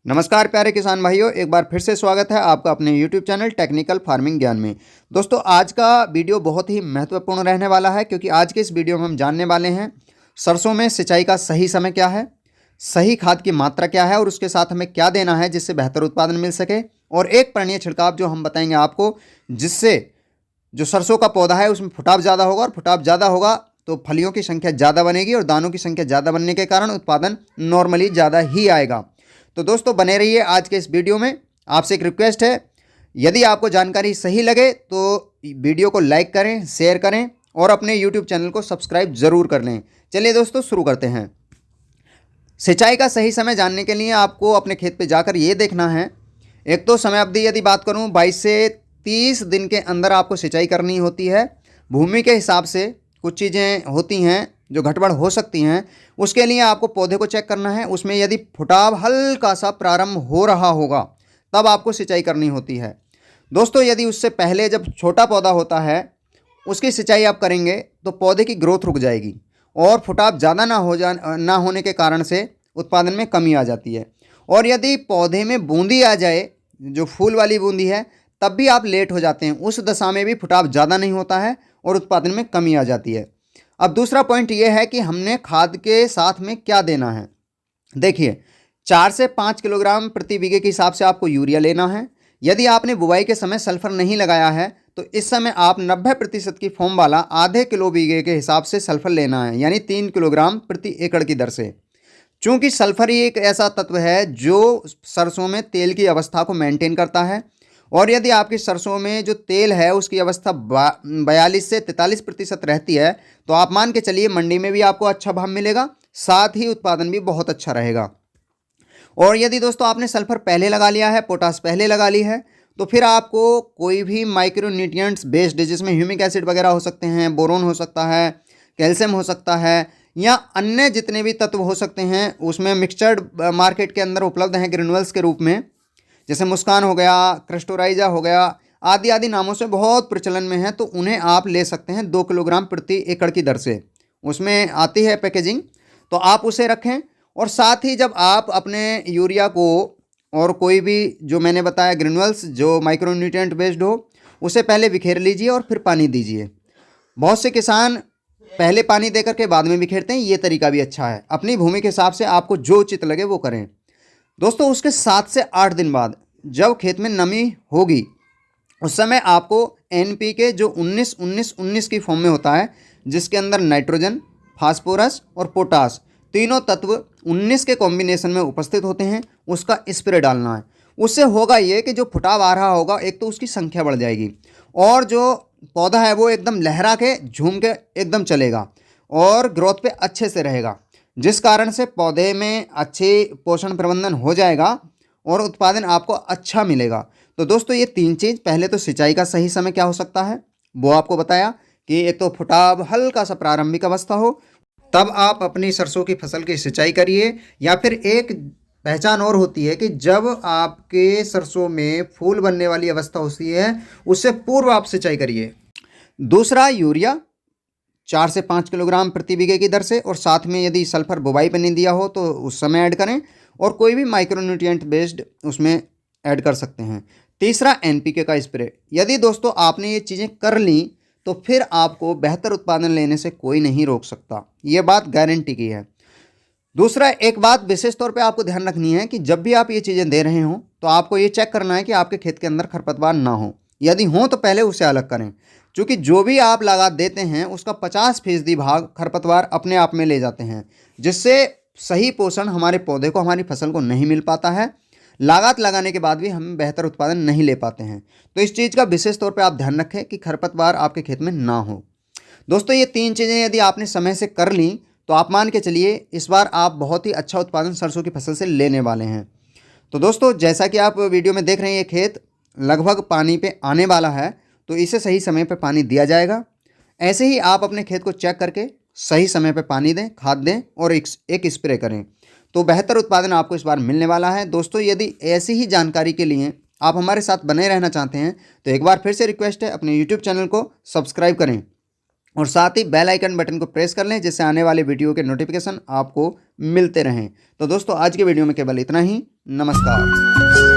नमस्कार प्यारे किसान भाइयों, एक बार फिर से स्वागत है आपका अपने YouTube चैनल टेक्निकल फार्मिंग ज्ञान में। दोस्तों, आज का वीडियो बहुत ही महत्वपूर्ण रहने वाला है क्योंकि आज के इस वीडियो में हम जानने वाले हैं सरसों में सिंचाई का सही समय क्या है, सही खाद की मात्रा क्या है और उसके साथ हमें क्या देना है जिससे बेहतर उत्पादन मिल सके, और एक पर्णीय छिड़काव जो हम बताएंगे आपको, जिससे जो सरसों का पौधा है उसमें फुटाव ज़्यादा होगा, और फुटाव ज़्यादा होगा तो फलियों की संख्या ज़्यादा बनेगी और दानों की संख्या ज़्यादा बनने के कारण उत्पादन नॉर्मली ज़्यादा ही आएगा। तो दोस्तों, बने रहिए आज के इस वीडियो में। आपसे एक रिक्वेस्ट है, यदि आपको जानकारी सही लगे तो वीडियो को लाइक करें, शेयर करें और अपने यूट्यूब चैनल को सब्सक्राइब ज़रूर कर लें। चलिए दोस्तों, शुरू करते हैं। सिंचाई का सही समय जानने के लिए आपको अपने खेत पे जाकर ये देखना है। एक तो समय अवधि यदि बात करूँ, 22 से 30 दिन के अंदर आपको सिंचाई करनी होती है। भूमि के हिसाब से कुछ चीज़ें होती हैं जो गड़बड़ हो सकती हैं, उसके लिए आपको पौधे को चेक करना है। उसमें यदि फुटाव हल्का सा प्रारंभ हो रहा होगा तब आपको सिंचाई करनी होती है। दोस्तों, यदि उससे पहले जब छोटा पौधा होता है उसकी सिंचाई आप करेंगे तो पौधे की ग्रोथ रुक जाएगी और फुटाव ज़्यादा ना होने के कारण से उत्पादन में कमी आ जाती है। और यदि पौधे में बूंदी आ जाए, जो फूल वाली बूंदी है, तब भी आप लेट हो जाते हैं। उस दशा में भी फुटाव ज़्यादा नहीं होता है और उत्पादन में कमी आ जाती है। अब दूसरा पॉइंट ये है कि हमने खाद के साथ में क्या देना है। देखिए, 4 से 5 किलोग्राम प्रति बीघे के हिसाब से आपको यूरिया लेना है। यदि आपने बुवाई के समय सल्फर नहीं लगाया है तो इस समय आप 90% की फॉर्म वाला आधे किलो बीघे के हिसाब से सल्फर लेना है, यानी 3 किलोग्राम प्रति एकड़ की दर से। चूँकि सल्फर ही एक ऐसा तत्व है जो सरसों में तेल की अवस्था को मेंटेन करता है, और यदि आपकी सरसों में जो तेल है उसकी अवस्था 42 से 43% रहती है तो आप मान के चलिए मंडी में भी आपको अच्छा भाव मिलेगा, साथ ही उत्पादन भी बहुत अच्छा रहेगा। और यदि दोस्तों आपने सल्फर पहले लगा लिया है, पोटास पहले लगा ली है, तो फिर आपको कोई भी माइक्रो न्यूट्रिएंट्स बेस्ड, जिसमें ह्यूमिक एसिड वगैरह हो सकते हैं, बोरोन हो सकता है, कैल्शियम हो सकता है, या अन्य जितने भी तत्व हो सकते हैं, उसमें मिक्सचर्ड मार्केट के अंदर उपलब्ध हैं ग्रेनुअल्स के रूप में, जैसे मुस्कान हो गया, क्रिस्टोराइजा हो गया, आदि आदि नामों से बहुत प्रचलन में है। तो उन्हें आप ले सकते हैं 2 किलोग्राम प्रति एकड़ की दर से, उसमें आती है पैकेजिंग, तो आप उसे रखें। और साथ ही जब आप अपने यूरिया को और कोई भी जो मैंने बताया ग्रेनुअल्स जो माइक्रोन्यूट्रिएंट बेस्ड हो, उसे पहले बिखेर लीजिए और फिर पानी दीजिए। बहुत से किसान पहले पानी देकर के बाद में बिखेरते हैं, ये तरीका भी अच्छा है। अपनी भूमि के हिसाब से आपको जो उचित लगे वो करें। दोस्तों, उसके 7 से 8 दिन बाद जब खेत में नमी होगी उस समय आपको NPK जो 19-19-19 की फॉर्म में होता है, जिसके अंदर नाइट्रोजन, फास्फोरस और पोटास तीनों तत्व 19 के कॉम्बिनेशन में उपस्थित होते हैं, उसका स्प्रे डालना है। उससे होगा ये कि जो फुटाव आ रहा होगा, एक तो उसकी संख्या बढ़ जाएगी और जो पौधा है वो एकदम लहरा के झूम के एकदम चलेगा और ग्रोथ पे अच्छे से रहेगा, जिस कारण से पौधे में अच्छे पोषण प्रबंधन हो जाएगा और उत्पादन आपको अच्छा मिलेगा। तो दोस्तों, ये 3 चीज़, पहले तो सिंचाई का सही समय क्या हो सकता है वो आपको बताया कि एक तो फुटाव हल्का सा प्रारंभिक अवस्था हो, तब आप अपनी सरसों की फसल की सिंचाई करिए। या फिर एक पहचान और होती है कि जब आपके सरसों में फूल बनने वाली अवस्था होती है, उससे पूर्व आप सिंचाई करिए। दूसरा, यूरिया 4 से 5 किलोग्राम प्रति बीघे की दर से, और साथ में यदि सल्फर बुवाई पर नहीं दिया हो तो उस समय ऐड करें, और कोई भी माइक्रोन्यूट्रिएंट बेस्ड उसमें ऐड कर सकते हैं। तीसरा, NPK का स्प्रे। यदि दोस्तों आपने ये चीज़ें कर ली तो फिर आपको बेहतर उत्पादन लेने से कोई नहीं रोक सकता, ये बात गारंटी की है। दूसरा, एक बात विशेष तौर पे आपको ध्यान रखनी है कि जब भी आप ये चीज़ें दे रहे हो तो आपको ये चेक करना है कि आपके खेत के अंदर खरपतवार ना हो। यदि हो तो पहले उसे अलग करें, क्योंकि जो भी आप लागत देते हैं उसका 50% भाग खरपतवार अपने आप में ले जाते हैं, जिससे सही पोषण हमारे पौधे को, हमारी फसल को नहीं मिल पाता है। लागत लगाने के बाद भी हम बेहतर उत्पादन नहीं ले पाते हैं। तो इस चीज़ का विशेष तौर पे आप ध्यान रखें कि खरपतवार आपके खेत में ना हो। दोस्तों, ये 3 चीज़ें यदि आपने समय से कर ली तो आप मान के चलिए इस बार आप बहुत ही अच्छा उत्पादन सरसों की फसल से लेने वाले हैं। तो दोस्तों, जैसा कि आप वीडियो में देख रहे हैं, ये खेत लगभग पानी पे आने वाला है, तो इसे सही समय पे पानी दिया जाएगा। ऐसे ही आप अपने खेत को चेक करके सही समय पे पानी दें, खाद दें और एक स्प्रे करें, तो बेहतर उत्पादन आपको इस बार मिलने वाला है। दोस्तों, यदि ऐसी ही जानकारी के लिए आप हमारे साथ बने रहना चाहते हैं तो एक बार फिर से रिक्वेस्ट है, अपने YouTube चैनल को सब्सक्राइब करें और साथ ही बेल आइकन बटन को प्रेस कर लें जिससे आने वाले वीडियो के नोटिफिकेशन आपको मिलते रहें। तो दोस्तों आज के वीडियो में केवल इतना ही। नमस्कार।